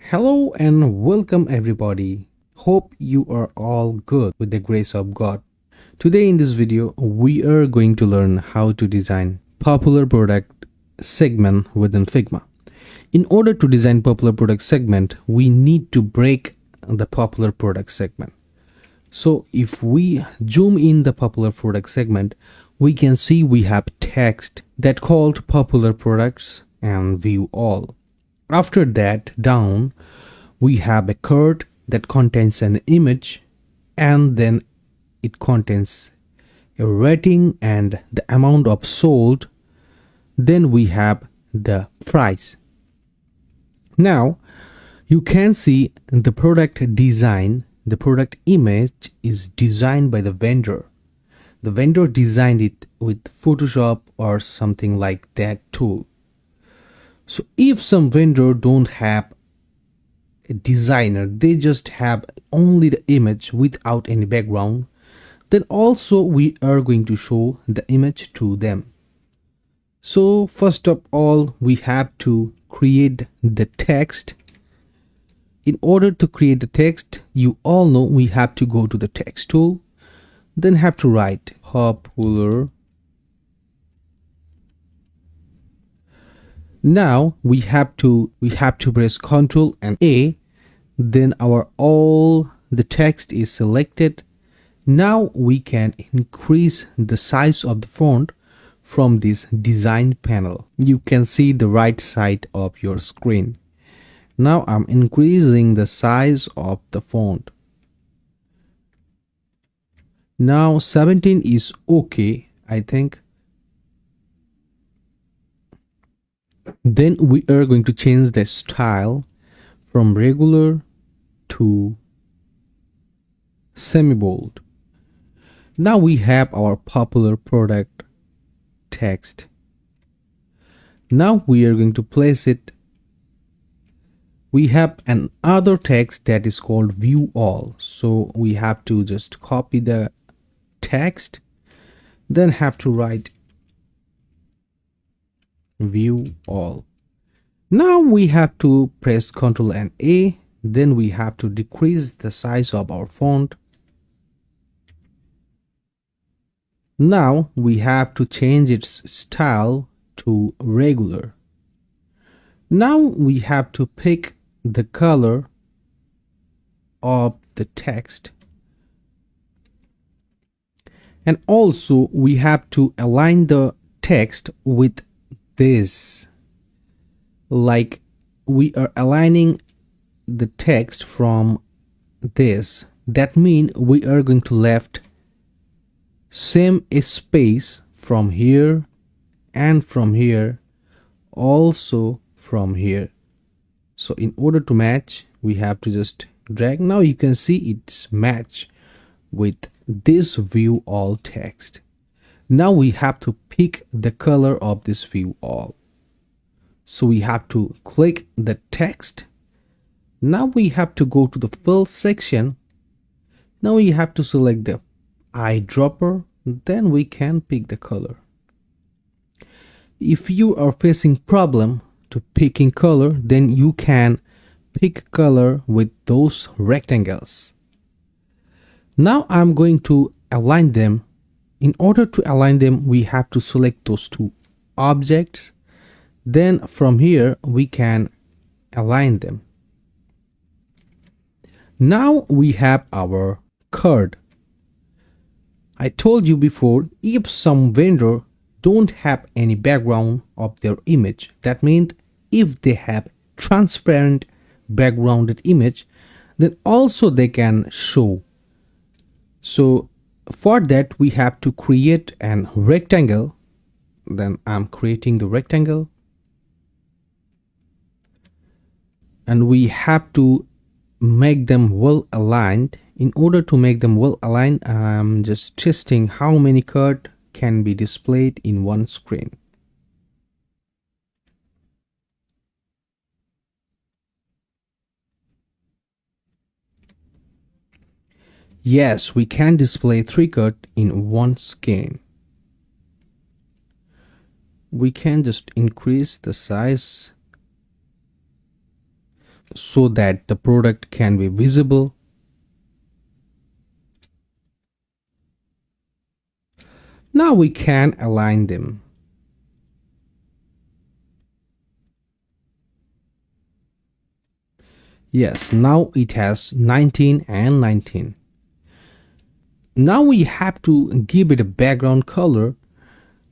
Hello and welcome everybody. Hope you are all good with the grace of God. Today in this video we are going to learn how to design popular product segment within Figma. In order to design popular product segment, we need to break the popular product segment. So if we zoom in the popular product segment, we can see we have text that called popular products and view all. After that down we have a card that contains an image, and then it contains a rating and the amount of sold. Then we have the price. Now you can see the product design. The product image is designed by the vendor. The vendor designed it with Photoshop or something like that tool. So if some vendor don't have a designer, they just have only the image without any background, then also we are going to show the image to them. So first of all we have to create the text. In order to create the text, you all know we have to go to the text tool, then have to write popular. Now we have to press Ctrl and A, then our all the text is selected. Now we can increase the size of the font from this design panel. You can see the right side of your screen. Now I'm increasing the size of the font. Now 17 is okay, I think. Then we are going to change the style from regular to semi-bold. Now we have our popular product text. Now we are going to place it. We have another text that is called view all. So we have to just copy the text, then have to write view all. Now we have to press Ctrl and A, then we have to decrease the size of our font. Now we have to change its style to regular. Now we have to pick the color of the text, and also we have to align the text with this, like we are aligning the text from this. That means we are going to left same space from here and from here, also from here. So in order to match, we have to just drag. Now you can see it's match with this view all text. Now we have to pick the color of this view all. So we have to click the text. Now we have to go to the fill section. Now we have to select the eyedropper, then we can pick the color. If you are facing problem to picking color, then you can pick color with those rectangles. Now I'm going to align them. In order to align them, we have to select those two objects. Then from here we can align them. Now we have our card. I told you before, if some vendor don't have any background of their image, that means if they have transparent backgrounded image, then also they can show. So for that we have to create an rectangle. Then I'm creating the rectangle, and we have to make them well aligned. In order to make them well aligned, I'm just testing how many cards can be displayed in one screen. Yes, we can display 3 cards in one screen. We can just increase the size so that the product can be visible. Now we can align them. Yes, now it has 19 and 19. Now we have to give it a background color.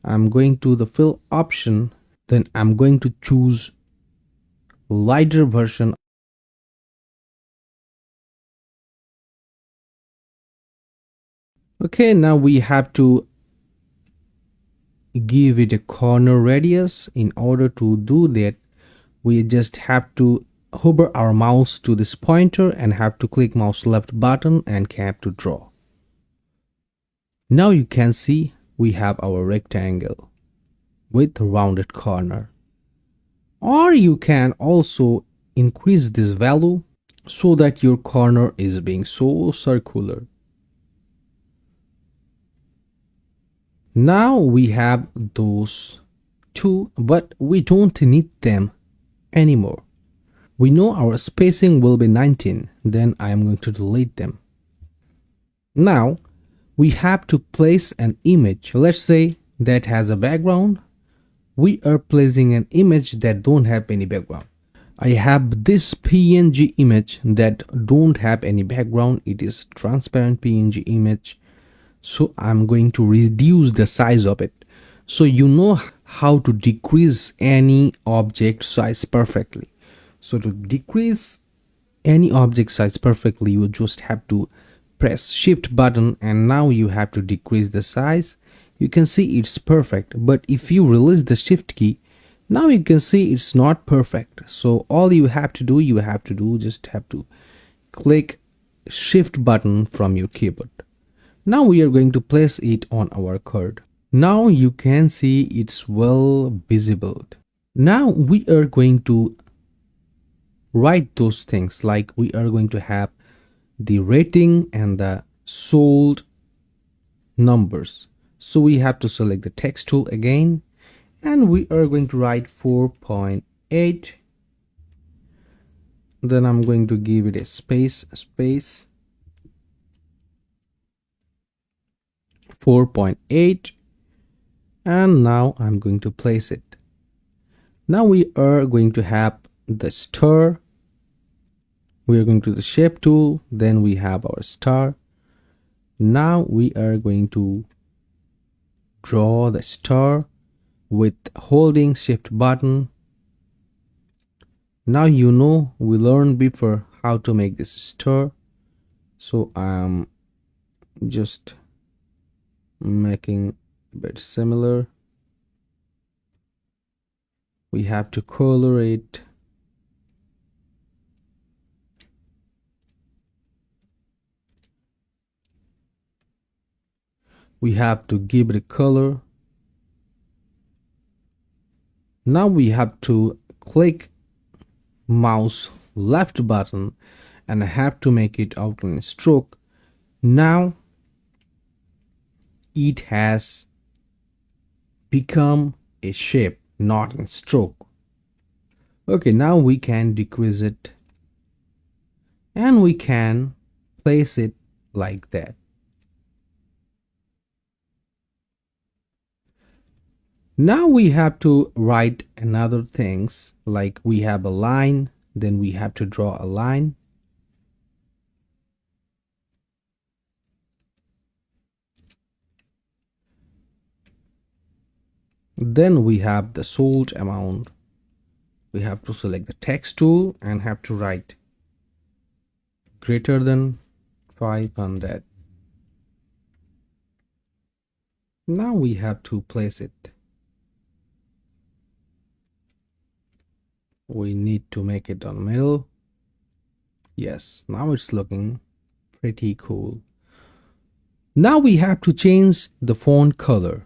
I'm going to the fill option, then I'm going to choose lighter version. Okay, now we have to give it a corner radius. In order to do that, we just have to hover our mouse to this pointer and have to click mouse left button and have to draw. Now you can see we have our rectangle with rounded corner. Or you can also increase this value so that your corner is being so circular. Now we have those two, but we don't need them anymore. We know our spacing will be 19, then I am going to delete them. Now we have to place an image, let's say that has a background. We are placing an image that don't have any background. I have this PNG image that don't have any background. It is transparent PNG image. So I'm going to reduce the size of it. So you know how to decrease any object size perfectly. So to decrease any object size perfectly, you just have to press shift button, and now you have to decrease the size. You can see it's perfect, but if you release the shift key, now you can see it's not perfect. So all you have to do, just have to click shift button from your keyboard. Now we are going to place it on our card. Now you can see it's well visible. Now we are going to write those things, like we are going to have the rating and the sold numbers. So we have to select the text tool again, and we are going to write 4.8. Then I'm going to give it a space 4.8, and now I'm going to place it. Now we are going to have the star. We are going to the shape tool, then we have our star. Now we are going to draw the star with holding shift button. Now you know, we learned before how to make this star, so I'm just making a bit similar. We have to color it. We have to give it a color. Now we have to click mouse left button and I have to make it outline stroke. Now it has become a shape, not in stroke. Okay, now we can decrease it and we can place it like that. Now we have to write another things, like we have a line, then we have to draw a line. Then we have the sold amount. We have to select the text tool and have to write greater than 500. Now we have to place it. We need to make it on middle. Yes, now it's looking pretty cool. Now we have to change the font color.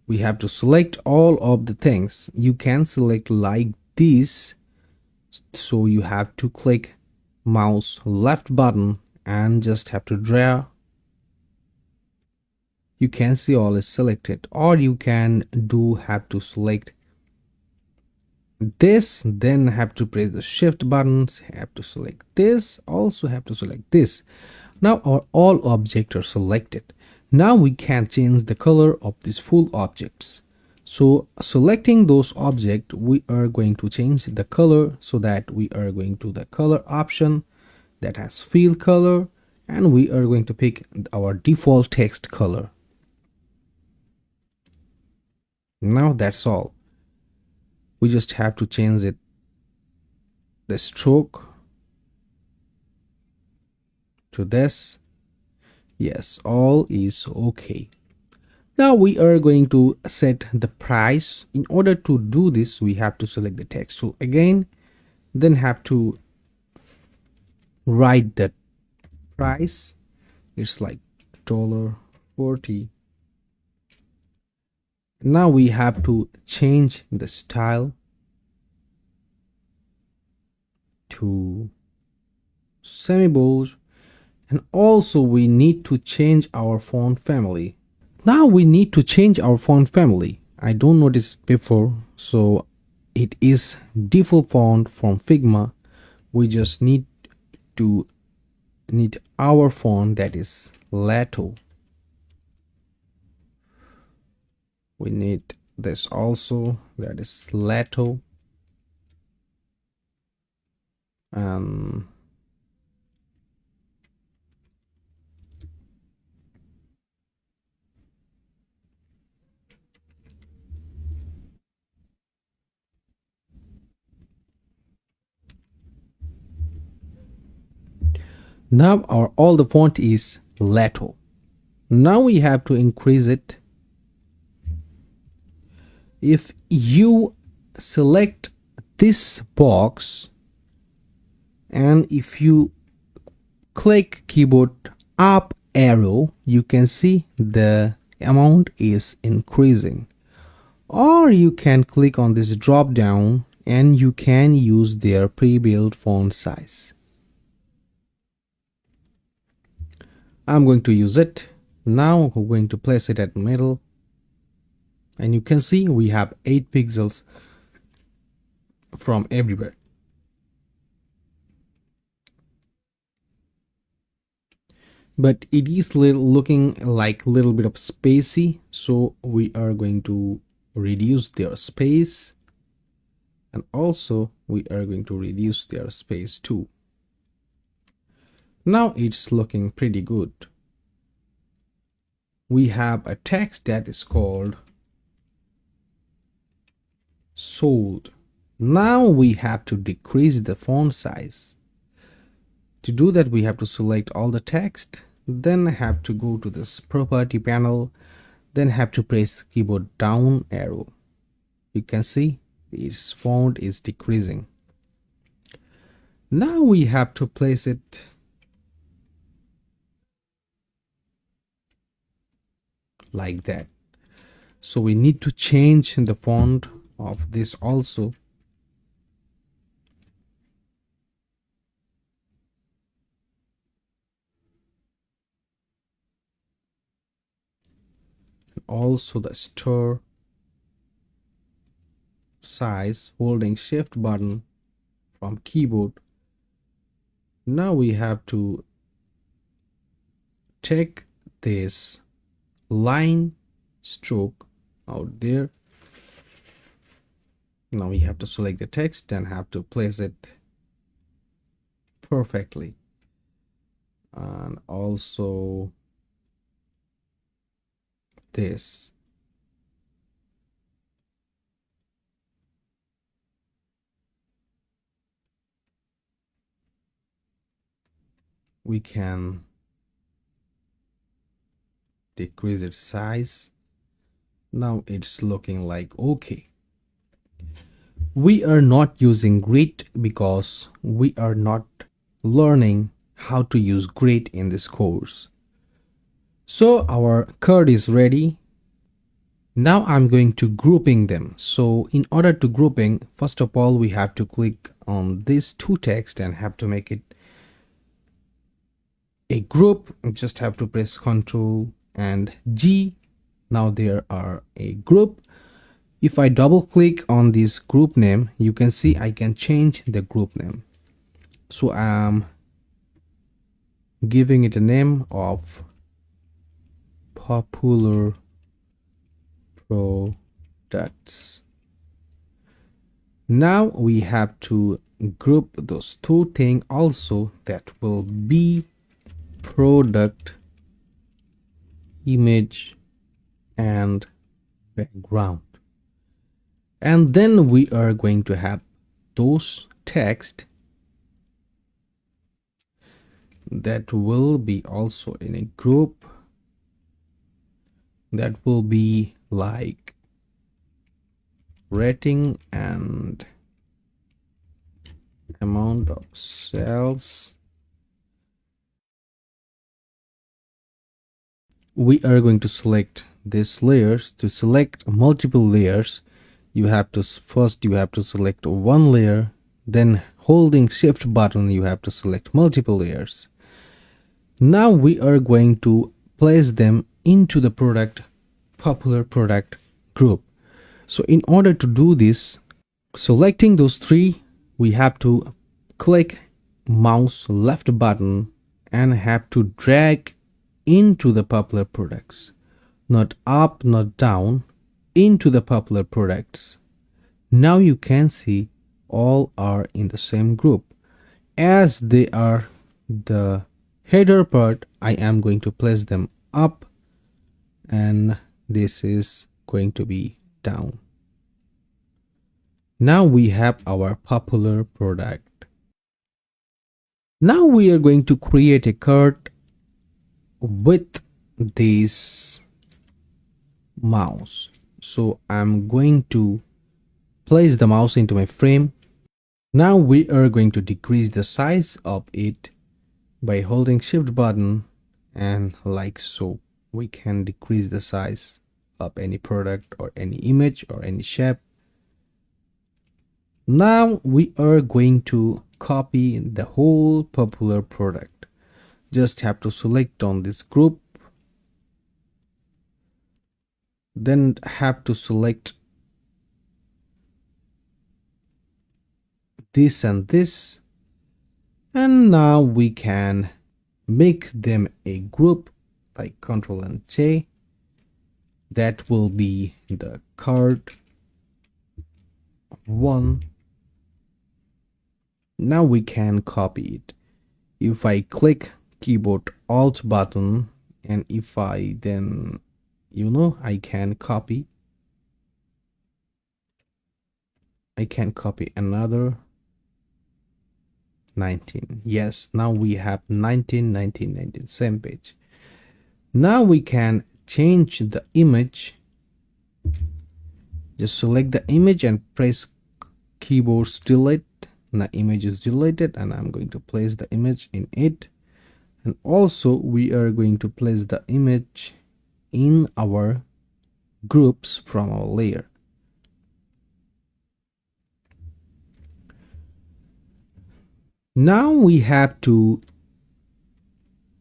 We have to select all of the things. You can select like this. So you have to click mouse left button and just have to drag. You can see all is selected, or you can have to select this, then have to press the shift buttons, have to select this, also have to select this. Now our all objects are selected. Now we can change the color of these full objects. So selecting those objects, we are going to change the color, so that we are going to the color option that has fill color, and we are going to pick our default text color. Now that's all. We just have to change it, the stroke, to this. Yes, all is okay. Now we are going to set the price. In order to do this, we have to select the text tool again, then have to write the price. It's like $40. Now we have to change the style to semi-bold, and also we need to change our font family. Now we need to change our font family. I don't notice it before, so it is default font from Figma. We just need our font, that is Lato. We need this also, that is Lato. Now our all the font is Lato. Now we have to increase it. If you select this box and if you click keyboard up arrow, you can see the amount is increasing. Or you can click on this drop down and you can use their pre-built font size. I'm going to use it. Now we're going to place it at middle, and you can see we have 8 pixels from everywhere. But it is looking like a little bit of spacey, so we are going to reduce their space, and also we are going to reduce their space too. Now it's looking pretty good. We have a text that is called sold. Now we have to decrease the font size. To do that, we have to select all the text, then have to go to this property panel, then have to press keyboard down arrow. You can see its font is decreasing. Now we have to place it like that. So we need to change the font of this also. Also the store size, holding shift button from keyboard. Now we have to check this line stroke out there. Now we have to select the text and have to place it perfectly, and also this. We can decrease its size. Now it's looking like okay. We are not using grid because we are not learning how to use grid in this course. So our card is ready. Now I'm going to grouping them. So in order to grouping, first of all we have to click on these two text and have to make it a group. Just have to press Ctrl and G. Now there are a group. If I double click on this group name, you can see I can change the group name. So I'm giving it a name of popular products. Now we have to group those two things also, that will be product, image and background. And then we are going to have those text that will be also in a group, that will be like rating and amount of sales. We are going to select these layers. To select multiple layers, you have to select one layer, then holding shift button you have to select multiple layers. Now we are going to place them into the popular product group. So in order to do this, selecting those three, we have to click mouse left button and have to drag into the popular products, not up, not down, into the popular products. Now you can see all are in the same group. As they are the header part, I am going to place them up and this is going to be down. Now we have our popular product. Now we are going to create a cart with this mouse. So I'm going to place the mouse into my frame. Now we are going to decrease the size of it by holding shift button, and like so we can decrease the size of any product or any image or any shape. Now we are going to copy the whole popular product. Just have to select on this group, then have to select this and this, and now we can make them a group like Ctrl and J. That will be the card 1. Now we can copy it. If I click keyboard alt button, and if I then I can copy another 19. Yes, now we have 19, 19, 19, same page. Now we can change the image. Just select the image and press keyboard delete. The image is deleted and I'm going to place the image in it. And also we are going to place the image in our groups from our layer. Now we have to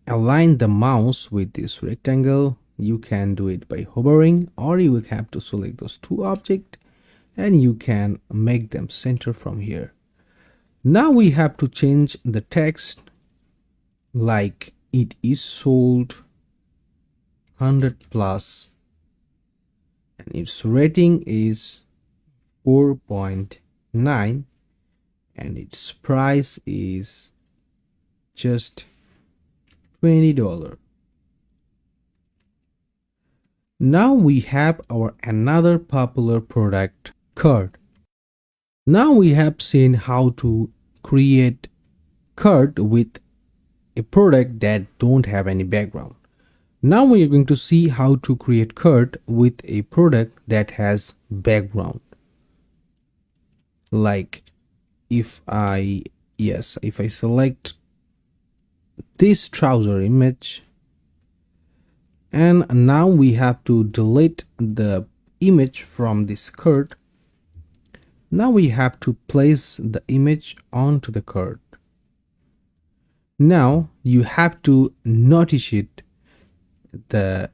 align the mouse with this rectangle. You can do it by hovering, or you will have to select those two objects and you can make them center from here. Now we have to change the text, like it is sold 100 plus and its rating is 4.9 and its price is just $20. Now we have our another popular product card. Now we have seen how to create card with a product that don't have any background. Now we are going to see how to create card with a product that has background. Like if I select this trouser image, and now we have to delete the image from this card. Now we have to place the image onto the card. Now you have to notice it, the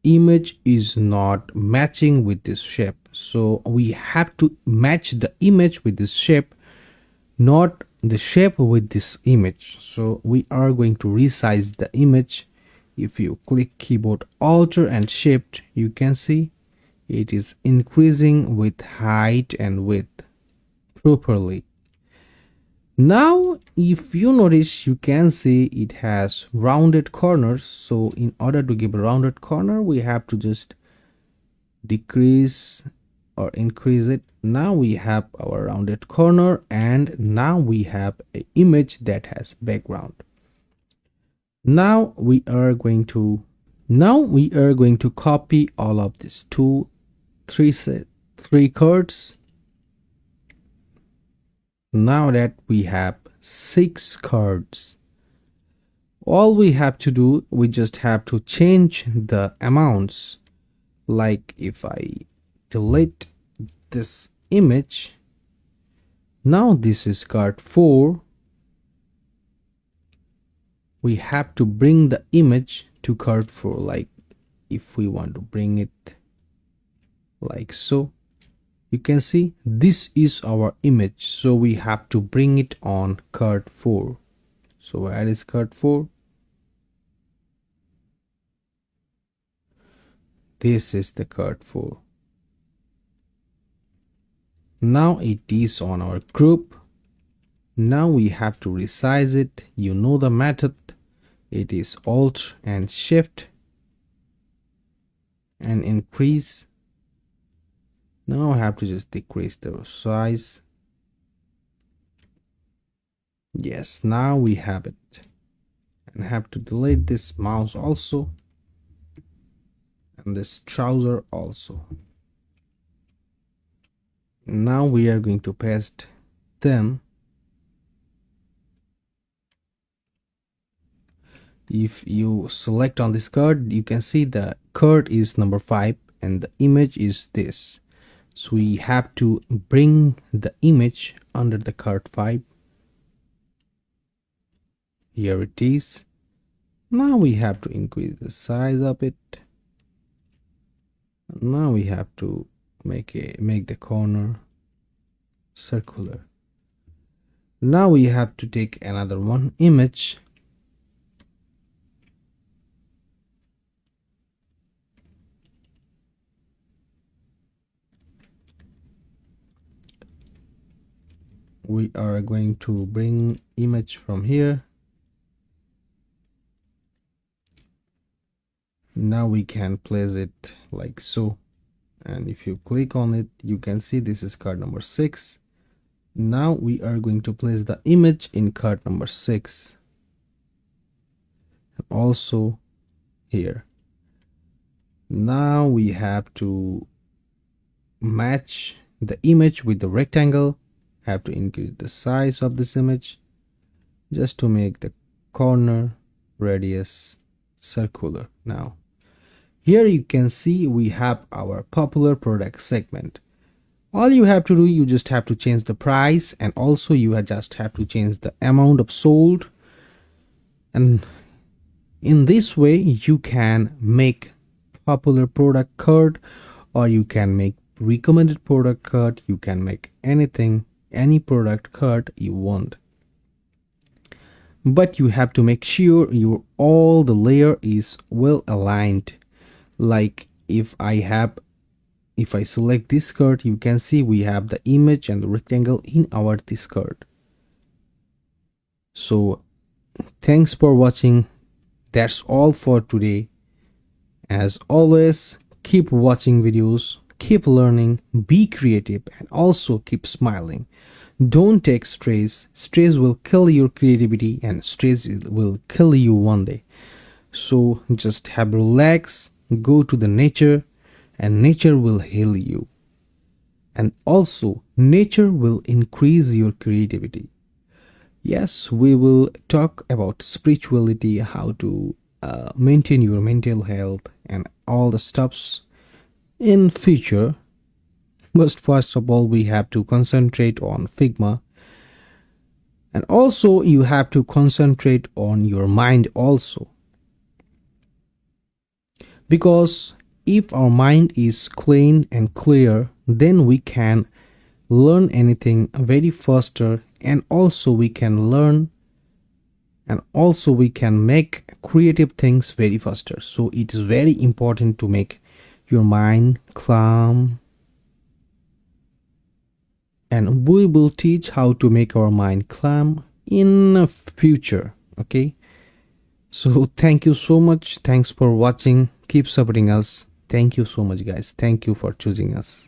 image is not matching with this shape. So we have to match the image with this shape, not the shape with this image. So we are going to resize the image. If you click keyboard Alt and Shift, you can see it is increasing with height and width properly. Now if you notice, you can see it has rounded corners. So in order to give a rounded corner, we have to just decrease or increase it. Now we have our rounded corner, and now we have an image that has background. Now we are going to copy all of these three cards. Now that we have 6 cards, all we have to do, we just have to change the amounts. Like if I delete this image, now this is card 4. We have to bring the image to card 4. Like if we want to bring it like so, you can see this is our image, so we have to bring it on card 4. So where is card 4? This is the card 4. Now it is on our group. Now we have to resize it. You know the method. It is Alt and Shift and increase. Now I have to just decrease the size. Yes, now we have it. And I have to delete this mouse also, and this trouser also. Now we are going to paste them. If you select on this card, you can see the card is number 5 and the image is this. So we have to bring the image under the card 5. Here it is. Now we have to increase the size of it. Now we have to make the corner circular. Now we have to take another one image. We are going to bring image from here. Now we can place it like so, and if you click on it, you can see this is card number 6. Now we are going to place the image in card number 6, and also here. Now we have to match the image with the rectangle. Have to increase the size of this image just to make the corner radius circular. Now here you can see we have our popular product segment. All you have to do, you just have to change the price, and also you just have to change the amount of sold, and in this way you can make popular product card, or you can make recommended product card. You can make anything, any product card you want, but you have to make sure your all the layer is well aligned. Like if I select this card, you can see we have the image and the rectangle in our this card. So thanks for watching. That's all for today. As always, keep watching videos, keep learning, be creative, and also keep smiling. Don't take stress. Stress will kill your creativity, and stress will kill you one day. So just have relax, go to the nature, and nature will heal you. And also nature will increase your creativity. Yes, we will talk about spirituality, how to maintain your mental health and all the stuffs in future. But first of all, we have to concentrate on Figma, and also you have to concentrate on your mind also. because if our mind is clean and clear, then we can learn anything very faster, and also we can learn, and also we can make creative things very faster. So it is very important to make your mind calm, and we will teach how to make our mind calm in the future. Okay, so thank you so much, thanks for watching, keep supporting us. Thank you so much guys, thank you for choosing us.